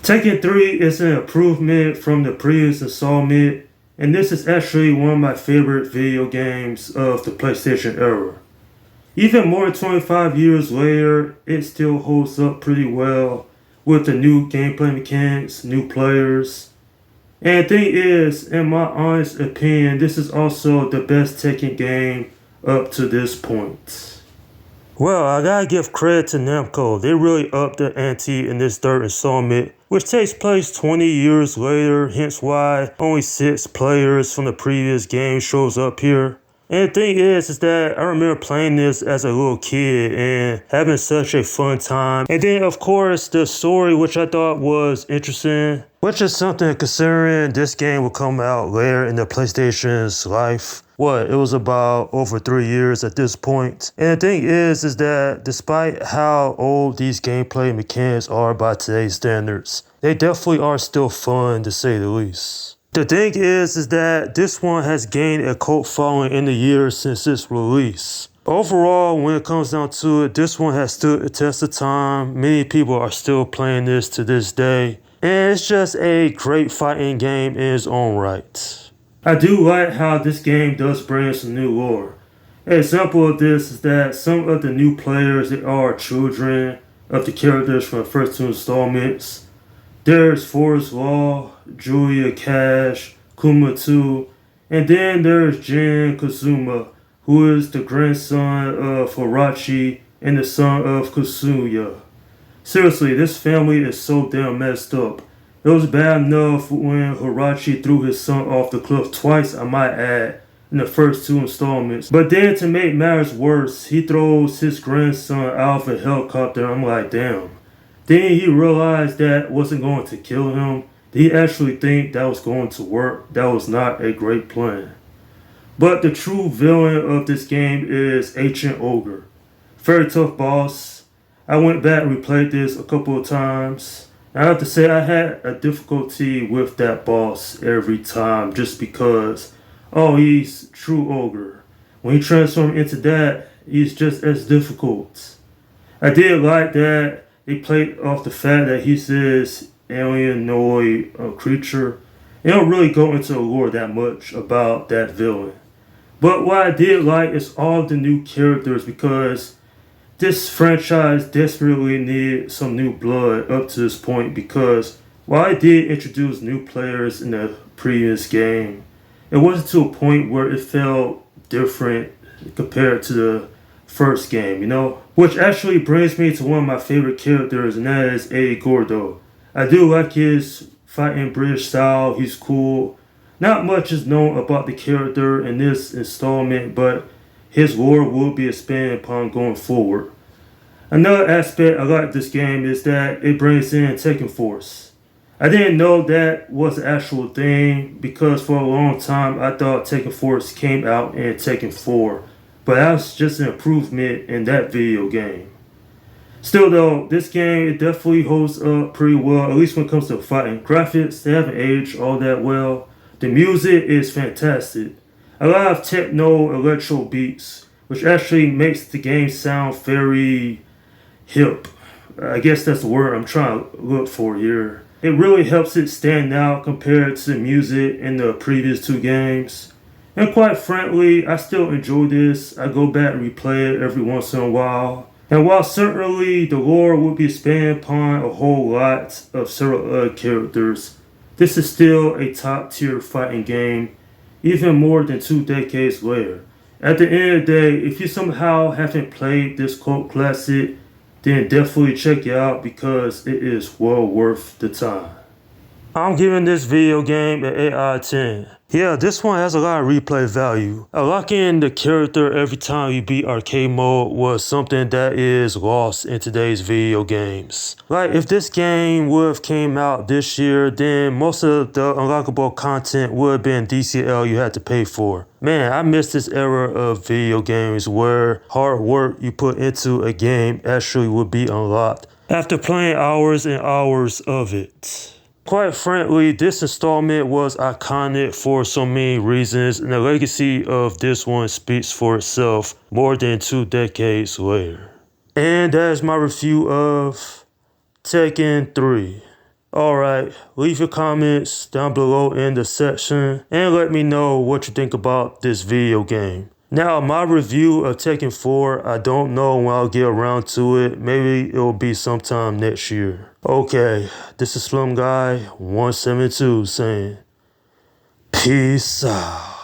Tekken 3 is an improvement from the previous installment, and this is actually one of my favorite video games of the PlayStation era. Even more than 25 years later, it still holds up pretty well with the new gameplay mechanics, new players. And the thing is, in my honest opinion, this is also the best Tekken game up to this point. Well, I gotta give credit to Namco. They really upped the ante in this third installment, which takes place 20 years later, hence why only 6 players from the previous game shows up here. And the thing is that I remember playing this as a little kid and having such a fun time. And then, of course, the story, which I thought was interesting, which is something considering this game will come out later in the PlayStation's life. It was about over 3 years at this point. And the thing is that despite how old these gameplay mechanics are by today's standards, they definitely are still fun to say the least. The thing is that this one has gained a cult following in the years since its release. Overall, when it comes down to it, this one has stood the test of time. Many people are still playing this to this day. And it's just a great fighting game in its own right. I do like how this game does bring some new lore. An example of this is that some of the new players are children of the characters from the first 2 installments. There's Forrest Law, Julia Cash, Kuma 2, and then there's Jin Kazuma, who is the grandson of Hirachi and the son of Kasuya. Seriously, this family is so damn messed up. It was bad enough when Hirachi threw his son off the cliff twice, I might add, in the first 2 installments. But then to make matters worse, he throws his grandson out of a helicopter. I'm like, damn. Then he realized that wasn't going to kill him. Did he actually think that was going to work? That was not a great plan. But the true villain of this game is Ancient Ogre. Very tough boss. I went back and replayed this a couple of times. I have to say I had a difficulty with that boss every time just because, he's true ogre. When he transformed into that, he's just as difficult. I did like that they played off the fact that he's this alienoid creature. They don't really go into the lore that much about that villain. But what I did like is all the new characters because this franchise desperately needed some new blood up to this point because while I did introduce new players in the previous game, it wasn't to a point where it felt different compared to the first game, Which actually brings me to one of my favorite characters, and that is Eddie Gordo. I do like his fighting British style, he's cool. Not much is known about the character in this installment, but his lore will be expanded upon going forward. Another aspect I like this game is that it brings in Tekken Force. I didn't know that was an actual thing because for a long time I thought Tekken Force came out in Tekken 4. But that was just an improvement in that video game. Still though, this game, it definitely holds up pretty well, at least when it comes to fighting. Graphics, they haven't aged all that well. The music is fantastic. A lot of techno electro beats, which actually makes the game sound very hip. I guess that's the word I'm trying to look for here. It really helps it stand out compared to the music in the previous 2 games. And quite frankly, I still enjoy this. I go back and replay it every once in a while. And while certainly the lore will be expanded upon a whole lot of several other characters, this is still a top tier fighting game, even more than 2 decades later. At the end of the day, if you somehow haven't played this cult classic, then definitely check it out because it is well worth the time. I'm giving this video game an 8 out of 10. Yeah, this one has a lot of replay value. Unlocking the character every time you beat arcade mode was something that is lost in today's video games. Like, if this game would have came out this year, then most of the unlockable content would have been DCL you had to pay for. Man, I miss this era of video games where hard work you put into a game actually would be unlocked after playing hours and hours of it. Quite frankly, this installment was iconic for so many reasons, and the legacy of this one speaks for itself more than 2 decades later. And that is my review of Tekken 3. Alright, leave your comments down below in the section and let me know what you think about this video game. Now, my review of Tekken 4, I don't know when I'll get around to it. Maybe it'll be sometime next year. Okay, this is Slum Guy 172 saying, peace out.